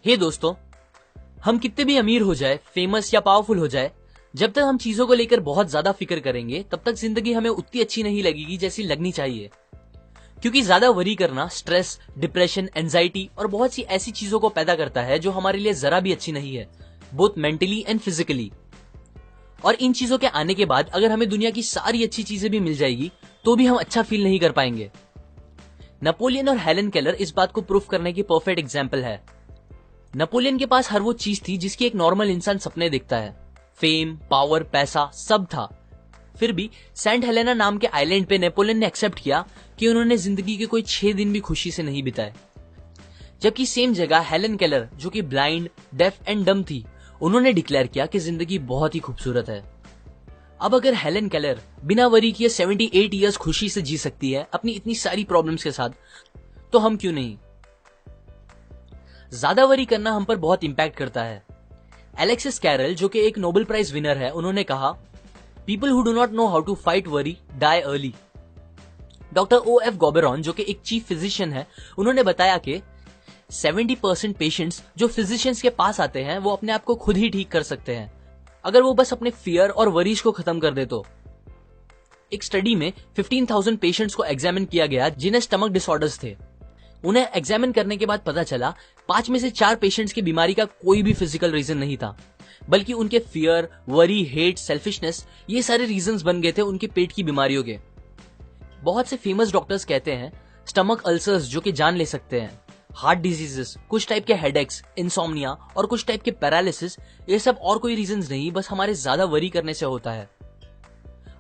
हे दोस्तों, हम कितने भी अमीर हो जाए, फेमस या पावरफुल हो जाए, जब तक हम चीजों को लेकर बहुत ज्यादा फिक्र करेंगे तब तक जिंदगी हमें उतनी अच्छी नहीं लगेगी जैसी लगनी चाहिए। क्योंकि ज्यादा वरी करना स्ट्रेस, डिप्रेशन, एंजाइटी और बहुत सी ऐसी चीजों को पैदा करता है जो हमारे लिए जरा भी अच्छी नहीं है, बोथ मेंटली एंड फिजिकली। और इन चीजों के आने के बाद अगर हमें दुनिया की सारी अच्छी चीजें भी मिल जाएगी तो भी हम अच्छा फील नहीं कर पाएंगे। नेपोलियन और हेलन केलर इस बात को प्रूफ करने की परफेक्ट एग्जाम्पल है। नेपोलियन के पास हर वो चीज थी जिसकी एक नॉर्मल इंसान सपने देखता है, फेम, पावर, पैसा सब था। फिर भी सेंट हेलेना नाम के आइलैंड पे नेपोलियन ने एक्सेप्ट किया कि उन्होंने जिंदगी के कोई 6 दिन भी खुशी से नहीं बिताए। जबकि सेम जगह हेलन केलर, जो कि ब्लाइंड, डेफ एंड डम थी, उन्होंने डिक्लेयर किया कि जिंदगी बहुत ही खूबसूरत है। अब अगर हेलन केलर बिना वरी किए 78 इयर्स खुशी से जी सकती है अपनी इतनी सारी प्रॉब्लम्स के साथ, तो हम क्यों नहीं। ज्यादा वरी करना हम पर बहुत इंपैक्ट करता है। एलेक्सिस कैरल, जो कि एक नोबेल प्राइज विनर है, उन्होंने कहा, people who do not know how to fight worry die early. Doctor OF गॉबेरॉन, जो कि एक चीफ फिजिशियन है, उन्होंने बताया कि 70% पेशेंट्स जो फिजिशियंस के पास आते हैं वो अपने आप को खुद ही ठीक कर सकते हैं अगर वो बस अपने फियर और वरीज को खत्म कर दे तो। एक स्टडी में 15,000 पेशेंट्स को एग्जामिन किया गया जिन्हें स्टमक डिसऑर्डर्स थे। उन्हें एग्जामिन करने के बाद पता चला 5 में से 4 पेशेंट्स की बीमारी का कोई भी फिजिकल रीजन नहीं था, बल्कि उनके फियर, वरी, हेट, सेल्फिशनेस, ये सारे रीजंस बन गए थे उनके पेट की बीमारियों के। बहुत से फेमस डॉक्टर्स कहते हैं स्टमक अल्सर्स जो कि जान ले सकते हैं, हार्ट डिजीजेस, कुछ टाइप के हेडेक्स, इंसोम्निया और कुछ टाइप के पैरालिसिस, ये सब और कोई रीजंस नहीं, बस हमारे ज्यादा वरी करने से होता है।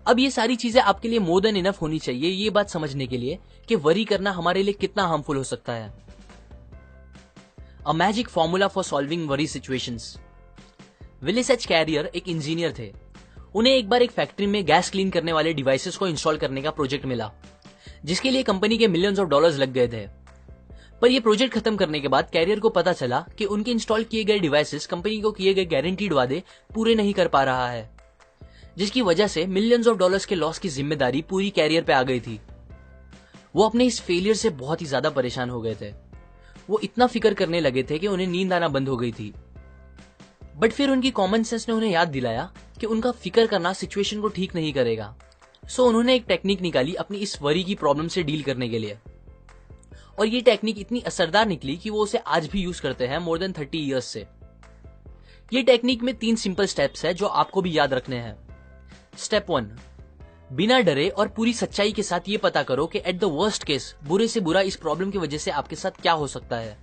अब ये सारी चीजें आपके लिए मोर देन इनफ होनी चाहिए ये बात समझने के लिए कि वरी करना हमारे लिए कितना हार्मफुल हो सकता है। A magic formula for solving worry situations. Willis H Carrier एक इंजीनियर थे। उन्हें एक बार एक फैक्ट्री में गैस क्लीन करने वाले डिवाइसेस को इंस्टॉल करने का प्रोजेक्ट मिला, जिसके लिए कंपनी के मिलियंस ऑफ डॉलर्स लग गए थे। पर यह प्रोजेक्ट खत्म करने के बाद कैरियर को पता चला कि उनके इंस्टॉल किए गए डिवाइसेस कंपनी को किए गए गारंटीड वादे पूरे नहीं कर पा रहा है, जिसकी वजह से मिलियंस ऑफ डॉलर्स के लॉस की जिम्मेदारी पूरी कैरियर पे आ गई थी। वो अपने इस फेलियर से बहुत ही ज्यादा परेशान हो गए थे। वो इतना फिक्र करने लगे थे कि उन्हें नींद आना बंद हो गई थी। बट फिर उनकी कॉमन सेंस ने उन्हें याद दिलाया कि उनका फिक्र करना सिचुएशन को ठीक नहीं करेगा। सो उन्होंने एक टेक्निक निकाली अपनी इस वरी की प्रॉब्लम से डील करने के लिए, और ये टेक्निक इतनी असरदार निकली कि वो उसे आज भी यूज करते हैं मोर देन 30 इयर्स से। ये टेक्निक में 3 सिंपल स्टेप्स है जो आपको भी याद रखने हैं। स्टेप 1, बिना डरे और पूरी सच्चाई के साथ ये पता करो कि एट द वर्स्ट केस बुरे से बुरा इस प्रॉब्लम की वजह से आपके साथ क्या हो सकता है।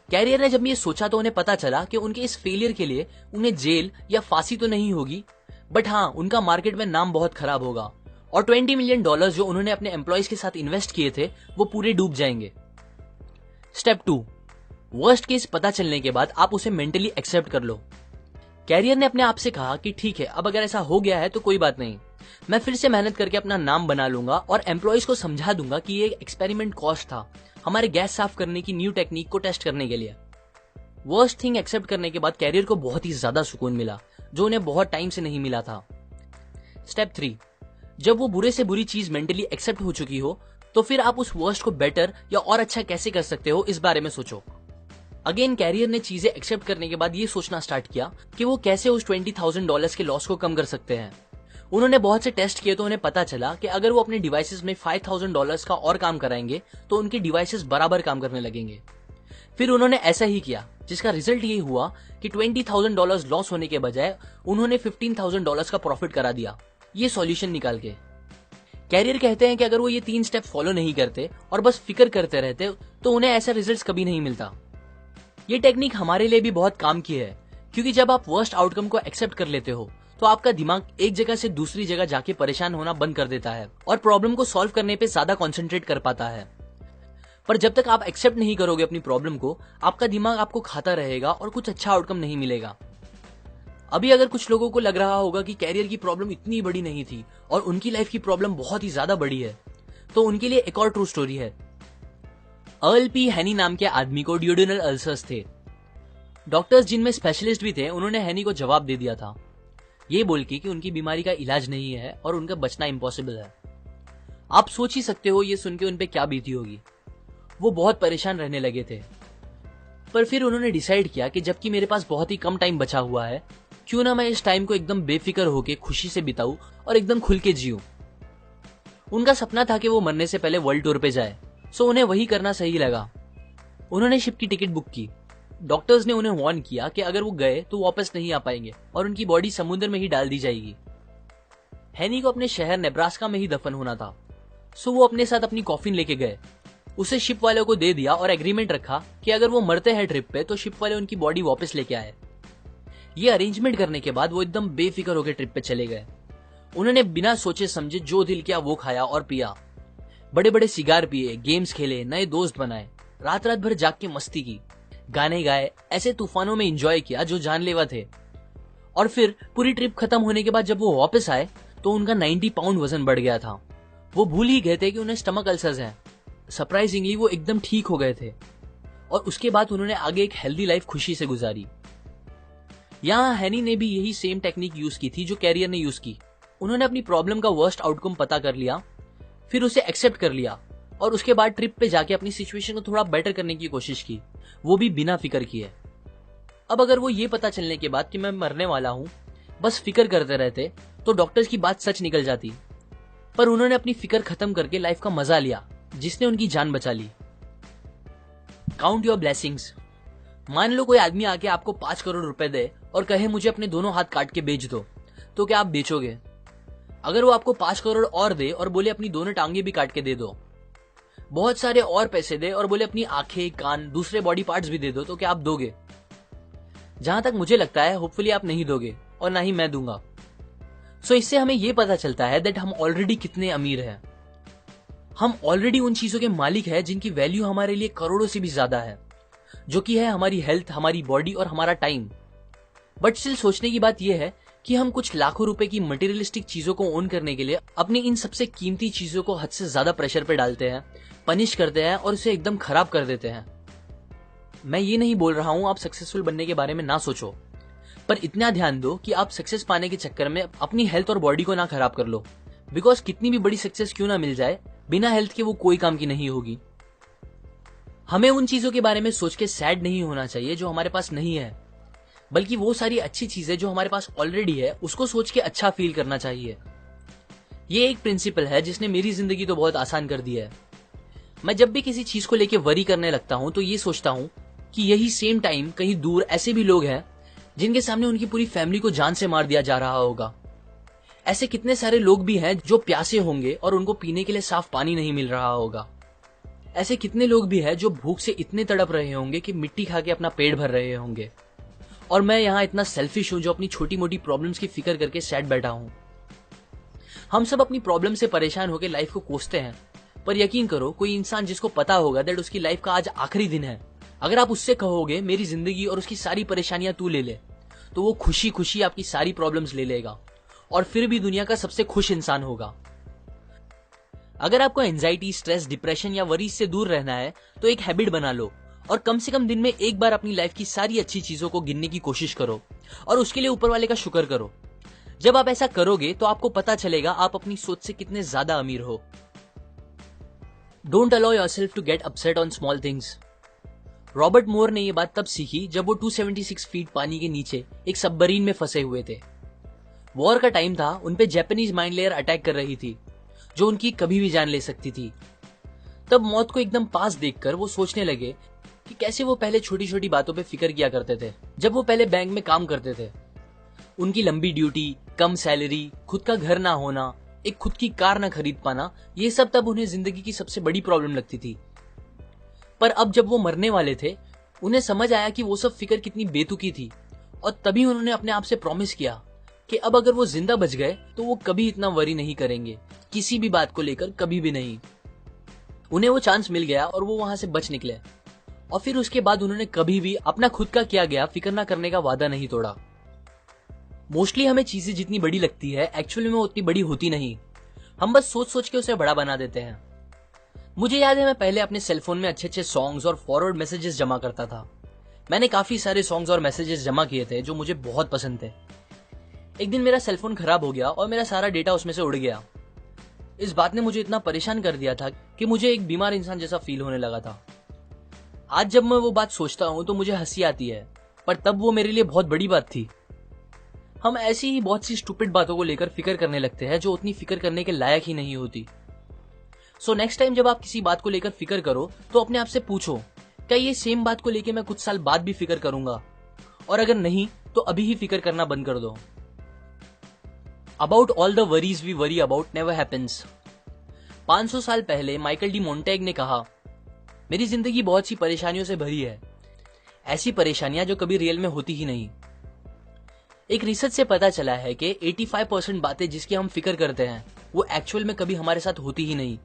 कैरियर ने जब ये सोचा तो उन्हें पता चला कि उनके इस फेलियर के लिए उन्हें जेल या फांसी तो नहीं होगी, बट हाँ, उनका मार्केट में नाम बहुत खराब होगा और $20 मिलियन जो उन्होंने अपने एम्प्लॉयज के साथ इन्वेस्ट किए थे वो पूरे डूब जाएंगे। स्टेप 2, वर्स्ट केस पता चलने के बाद आप उसे मेंटली एक्सेप्ट कर लो। कैरियर ने अपने आप से कहा कि ठीक है, अब अगर ऐसा हो गया है तो कोई बात नहीं, मैं फिर से मेहनत करके अपना नाम बना लूंगा और एम्प्लॉयज को समझा दूंगा कि ये एक्सपेरिमेंट कॉस्ट था हमारे गैस साफ करने की न्यू टेक्निक को टेस्ट करने के लिए। वर्स्ट थिंग एक्सेप्ट करने के बाद कैरियर को बहुत ही ज्यादा सुकून मिला जो उन्हें बहुत टाइम से नहीं मिला था। स्टेप 3, जब वो बुरे से बुरी चीज मेंटली एक्सेप्ट हो चुकी हो तो फिर आप उस वर्स्ट को बेटर या और अच्छा कैसे कर सकते हो इस बारे में सोचो। अगेन कैरियर ने चीजें एक्सेप्ट करने के बाद ये सोचना स्टार्ट किया कि वो कैसे उस $20,000 के लॉस को कम कर सकते हैं। उन्होंने बहुत से टेस्ट किए तो उन्हें पता चला कि अगर वो अपने डिवाइसेस में $5,000 का और काम कराएंगे तो उनके डिवाइसेस बराबर काम करने लगेंगे। फिर उन्होंने ऐसा ही किया, जिसका रिजल्ट ये हुआ कि $20,000 लॉस होने के बजाय उन्होंने $15,000 का प्रॉफिट करा दिया, ये सॉल्यूशन निकाल के। कैरियर कहते हैं कि अगर वो ये 3 स्टेप फॉलो नहीं करते और बस फिक्र करते रहते तो उन्हें ऐसा रिजल्ट्स कभी नहीं मिलता। ये टेक्निक हमारे लिए भी बहुत काम की है, क्योंकि जब आप वर्स्ट आउटकम को एक्सेप्ट कर लेते हो तो आपका दिमाग एक जगह से दूसरी जगह जाके परेशान होना बंद कर देता है और प्रॉब्लम को सॉल्व करने पे ज्यादा कंसंट्रेट कर पाता है। पर जब तक आप एक्सेप्ट नहीं करोगे अपनी प्रॉब्लम को, आपका दिमाग आपको खाता रहेगा और कुछ अच्छा आउटकम नहीं मिलेगा। अभी अगर कुछ लोगों को लग रहा होगा कि कैरियर की प्रॉब्लम इतनी बड़ी नहीं थी और उनकी लाइफ की प्रॉब्लम बहुत ही ज्यादा बड़ी है, तो उनके लिए एक और ट्रू स्टोरी है। अर्ल पी हैनी नाम के आदमी को ड्यूडेनल अल्सर्स थे। डॉक्टर्स जिनमें स्पेशलिस्ट भी थे, उन्होंने हैनी को जवाब दे दिया था, ये बोल के कि उनकी बीमारी का इलाज नहीं है और उनका बचना इम्पॉसिबल है। आप सोच ही सकते हो ये सुन के उन पे क्या बीती होगी। वो बहुत परेशान रहने लगे थे। पर फिर उन्होंने डिसाइड किया कि जबकि मेरे पास बहुत ही कम टाइम बचा हुआ है, क्यों ना मैं इस टाइम को एकदम बेफिक्र होके खुशी से बिताऊं और एकदम खुल के जीऊं। उनका सपना था कि वो मरने से पहले वर्ल्ड टूर पे जाए, सो उन्हें वही करना सही लगा। उन्होंने शिप की टिकट बुक की। डॉक्टर्स ने उन्हें वार्न किया कि अगर वो गए तो वापस नहीं आ पाएंगे और उनकी बॉडी समुद्र में ही डाल दी जाएगी। हैनी को अपने शहर नेब्रास्का में ही दफन होना था, सो वो अपने साथ अपनी कॉफिन लेके गए, उसे शिप वालों को दे दिया और एग्रीमेंट रखा कि अगर वो मरते हैं ट्रिप पे तो शिप वाले उनकी बॉडी वापस लेके आए। ये अरेंजमेंट करने के बाद वो एकदम बेफिक्र होकर ट्रिप पे चले गए। उन्होंने बिना सोचे समझे जो दिल किया वो खाया और पिया, बड़े बड़े सिगार पिए, गेम्स खेले, नए दोस्त बनाए, रात रात भर जाग के मस्ती की, गाने गाए, ऐसे तूफानों में एंजॉय किया जो जानलेवा थे। और फिर पूरी ट्रिप खत्म होने के बाद जब वो वापस आए तो उनका 90 पाउंड वजन बढ़ गया था। वो भूल ही गए थे कि उन्हें स्टमक अल्सर्स हैं। सरप्राइजिंगली वो एकदम ठीक हो गए थे और उसके बाद उन्होंने आगे एक हेल्दी लाइफ खुशी से गुजारी। यहाँ हैनी ने भी यही सेम टेक्निक यूज की थी जो कैरियर ने यूज की। उन्होंने अपनी प्रॉब्लम का वर्स्ट आउटकम पता कर लिया, फिर उसे एक्सेप्ट कर लिया और उसके बाद ट्रिप पे जाके अपनी सिचुएशन को थोड़ा बेटर करने की कोशिश की, वो भी बिना फिक्र किए। अब अगर वो ये पता चलने के बाद कि मैं मरने वाला हूं बस फिक्र करते रहते तो डॉक्टर्स की बात सच निकल जाती, पर उन्होंने अपनी फिक्र खत्म करके लाइफ का मजा लिया जिसने उनकी जान बचा ली। Count your blessings. मान लो कोई आदमी आके आपको 5 करोड़ रुपए दे और कहे मुझे अपने दोनों हाथ काट के बेच दो, तो क्या आप बेचोगे? अगर वो आपको 5 करोड़ और दे और बोले अपनी दोनों टांगे भी काट के दे दो, बहुत सारे और पैसे दे और बोले अपनी आंखें, कान, दूसरे बॉडी पार्ट्स भी दे दो, तो क्या आप दोगे? जहां तक मुझे लगता है होपफुली आप नहीं दोगे और ना ही मैं दूंगा। सो इससे हमें यह पता चलता है दैट हम ऑलरेडी कितने अमीर हैं। हम ऑलरेडी उन चीजों के मालिक हैं जिनकी वैल्यू हमारे लिए करोड़ों से भी ज्यादा है, जो कि है हमारी हेल्थ, हमारी बॉडी और हमारा टाइम। बट स्टिल सोचने की बात यह है कि हम कुछ लाखों रुपए की मटेरियलिस्टिक चीजों को ओन करने के लिए अपनी इन सबसे कीमती चीजों को हद से ज्यादा प्रेशर पे डालते हैं, पनिश करते हैं और उसे एकदम खराब कर देते हैं। मैं ये नहीं बोल रहा हूं आप सक्सेसफुल बनने के बारे में ना सोचो, पर इतना ध्यान दो कि आप सक्सेस पाने के चक्कर में अपनी हेल्थ और बॉडी को ना खराब कर लो, बिकॉज कितनी भी बड़ी सक्सेस क्यों ना मिल जाए, बिना हेल्थ के वो कोई काम की नहीं होगी। हमें उन चीजों के बारे में सोच के सैड नहीं होना चाहिए जो हमारे पास नहीं है, बल्कि वो सारी अच्छी चीजें जो हमारे पास ऑलरेडी है उसको सोच के अच्छा फील करना चाहिए। ये एक प्रिंसिपल है जिसने मेरी जिंदगी तो बहुत आसान कर दी है। मैं जब भी किसी चीज को लेके वरी करने लगता हूं तो ये सोचता हूं कि यही सेम टाइम कहीं दूर ऐसे भी लोग हैं जिनके सामने उनकी पूरी फैमिली को जान से मार दिया जा रहा होगा। ऐसे कितने सारे लोग भी हैं जो प्यासे होंगे और उनको पीने के लिए साफ पानी नहीं मिल रहा होगा। ऐसे कितने लोग भी हैं जो भूख से इतने तड़प रहे होंगे कि मिट्टी खा के अपना पेट भर रहे होंगे। और मैं यहाँ इतना सेल्फिश हूं जो अपनी छोटी मोटी प्रॉब्लम्स की फिक्र करके सैड बैठा हूं। हम सब अपनी प्रॉब्लम से परेशान होकर लाइफ को कोसते हैं, पर यकीन करो कोई इंसान जिसको पता होगा दैट उसकी लाइफ का आज आखिरी दिन है, अगर आप उससे कहोगे मेरी जिंदगी और उसकी सारी परेशानियां तू ले ले, तो वो खुशी खुशी आपकी सारी प्रॉब्लम्स ले लेगा और फिर भी दुनिया का सबसे खुश इंसान होगा। अगर आपको एंजाइटी, स्ट्रेस, डिप्रेशन या वरीज से दूर रहना है तो एक हैबिट बना लो और कम से कम दिन में एक बार अपनी लाइफ की सारी अच्छी चीजों को गिनने की कोशिश करो और उसके लिए ऊपर वाले का शुक्र करो। जब आप ऐसा करोगे तो आपको पता चलेगा आप अपनी सोच से कितने ज्यादा अमीर हो। Don't allow yourself to get upset on small things. Robert More ने यह बात तब सीखी जब वो 276 फीट पानी के नीचे एक सबमरीन में फंसे हुए थे। वॉर का टाइम था, उनपे जापानीज माइन लेयर अटैक कर रही थी जो उनकी कभी भी जान ले सकती थी। तब मौत को एकदम पास देखकर वो सोचने लगे कि कैसे वो पहले छोटी छोटी बातों पे फिक्र किया करते थे जब वो पहले बैंक में काम करते थे। उनकी लंबी ड्यूटी, कम सैलरी, खुद का घर ना होना, एक खुद की कार ना खरीद पाना, ये सब तब उन्हें जिंदगी की सबसे बड़ी प्रॉब्लम लगती थी। पर अब जब वो मरने वाले थे उन्हें समझ आया कि वो सब फिक्र कितनी बेतुकी थी और तभी उन्होंने अपने आप से प्रॉमिस किया कि अब अगर वो जिंदा बच गए तो वो कभी इतना वरी नहीं करेंगे, किसी भी बात को लेकर कभी भी नहीं। उन्हें वो चांस मिल गया और वो वहां से बच निकले और फिर उसके बाद उन्होंने कभी भी अपना खुद का किया गया फिक्र ना करने का वादा नहीं तोड़ा। मोस्टली हमें चीजें जितनी बड़ी लगती है एक्चुअली में उतनी बड़ी होती नहीं, हम बस सोच सोच के उसे बड़ा बना देते हैं। मुझे याद है मैं पहले अपने सेलफोन में अच्छे अच्छे सॉन्ग्स और फॉरवर्ड मैसेजेस जमा करता था। मैंने काफी सारे सॉन्ग्स और मैसेजेस जमा किए थे जो मुझे बहुत पसंद थे। एक दिन मेरा सेलफोन खराब हो गया और मेरा सारा डेटा उसमें से उड़ गया। इस बात ने मुझे इतना परेशान कर दिया था कि मुझे एक बीमार इंसान जैसा फील होने लगा था। आज जब मैं वो बात सोचता हूं तो मुझे हंसी आती है, पर तब वो मेरे लिए बहुत बड़ी बात थी। हम ऐसी ही बहुत सी स्टूपिड बातों को लेकर फिक्र करने लगते हैं जो उतनी फिक्र करने के लायक ही नहीं होती। सो नेक्स्ट टाइम जब आप किसी बात को लेकर फिक्र करो तो अपने आप से पूछो, क्या ये सेम बात को लेकर मैं कुछ साल बाद भी फिक्र करूंगा? और अगर नहीं तो अभी ही फिक्र करना बंद कर दो। About all the worries we worry about never happens. 500 साल पहले माइकल डी मोंटेग ने कहा, मेरी जिंदगी बहुत सी परेशानियों से भरी है, ऐसी परेशानियां जो कभी रियल में होती ही नहीं। एक रिसर्च से पता चला है कि 85% बातें जिसकी हम फिक्र करते हैं वो एक्चुअल में कभी हमारे साथ होती ही नहीं,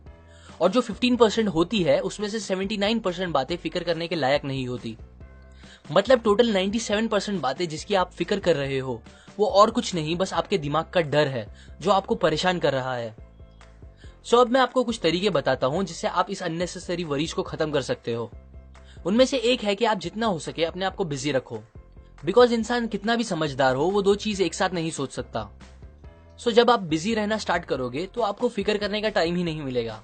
और जो 15% होती है उसमें से 79% बातें फिक्र करने के लायक नहीं होती। मतलब टोटल 97% बातें जिसकी आप फिक्र कर रहे हो वो और कुछ नहीं, बस आपके दिमाग का डर है जो आपको परेशान कर रहा है। सो अब मैं आपको कुछ तरीके बताता हूं जिससे आप इस अननेसेसरी वरीज को खत्म कर सकते हो। उनमें से एक है कि आप जितना हो सके अपने आप को बिजी रखो, बिकॉज इंसान कितना भी समझदार हो वो दो चीज एक साथ नहीं सोच सकता। सो जब आप बिजी रहना स्टार्ट करोगे तो आपको फिक्र करने का टाइम ही नहीं मिलेगा।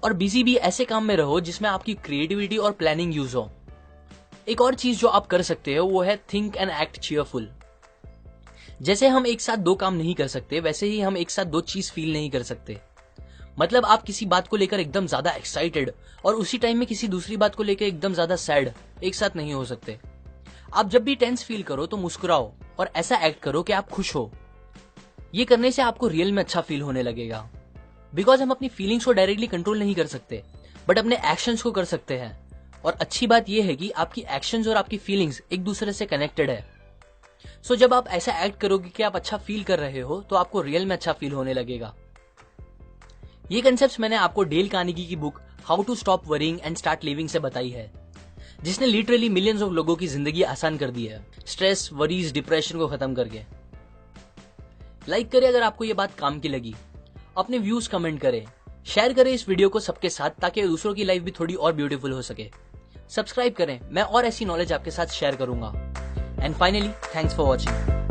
और बिजी भी ऐसे काम में रहो जिसमें आपकी क्रिएटिविटी और प्लानिंग यूज हो। एक और चीज जो आप कर सकते हो वो है थिंक एंड एक्ट चीयरफुल। जैसे हम एक साथ दो काम नहीं कर सकते वैसे ही हम एक साथ दो चीज फील नहीं कर सकते। मतलब आप किसी बात को लेकर एकदम ज्यादा एक्साइटेड और उसी टाइम में किसी दूसरी बात को लेकर एकदम ज्यादा सैड एक साथ नहीं हो सकते। आप जब भी टेंस फील करो तो मुस्कुराओ और ऐसा एक्ट करो कि आप खुश हो। ये करने से आपको रियल में अच्छा फील होने लगेगा। बिकॉज हम अपनी फीलिंग्स को डायरेक्टली कंट्रोल नहीं कर सकते बट अपने एक्शंस को कर सकते हैं। और अच्छी बात यह है कि आपकी एक्शंस और आपकी फीलिंग्स एक दूसरे से कनेक्टेड है। सो जब आप ऐसा एक्ट करोगे कि आप अच्छा फील कर रहे हो तो आपको रियल में अच्छा फील होने लगेगा। ये कंसेप्ट मैंने आपको डेल कार्नेगी की book how to stop worrying and start living से बताई है, जिसने लिटरली मिलियंस ऑफ लोगों की जिंदगी आसान कर दी है, स्ट्रेस, वरीज, डिप्रेशन को खत्म करके। लाइक करें अगर आपको ये बात काम की लगी, अपने व्यूज कमेंट करें, शेयर करें इस वीडियो को सबके साथ ताकि दूसरों की लाइफ भी थोड़ी और ब्यूटीफुल हो सके। सब्सक्राइब करें, मैं और ऐसी नॉलेज आपके साथ शेयर करूंगा। And finally, thanks for watching.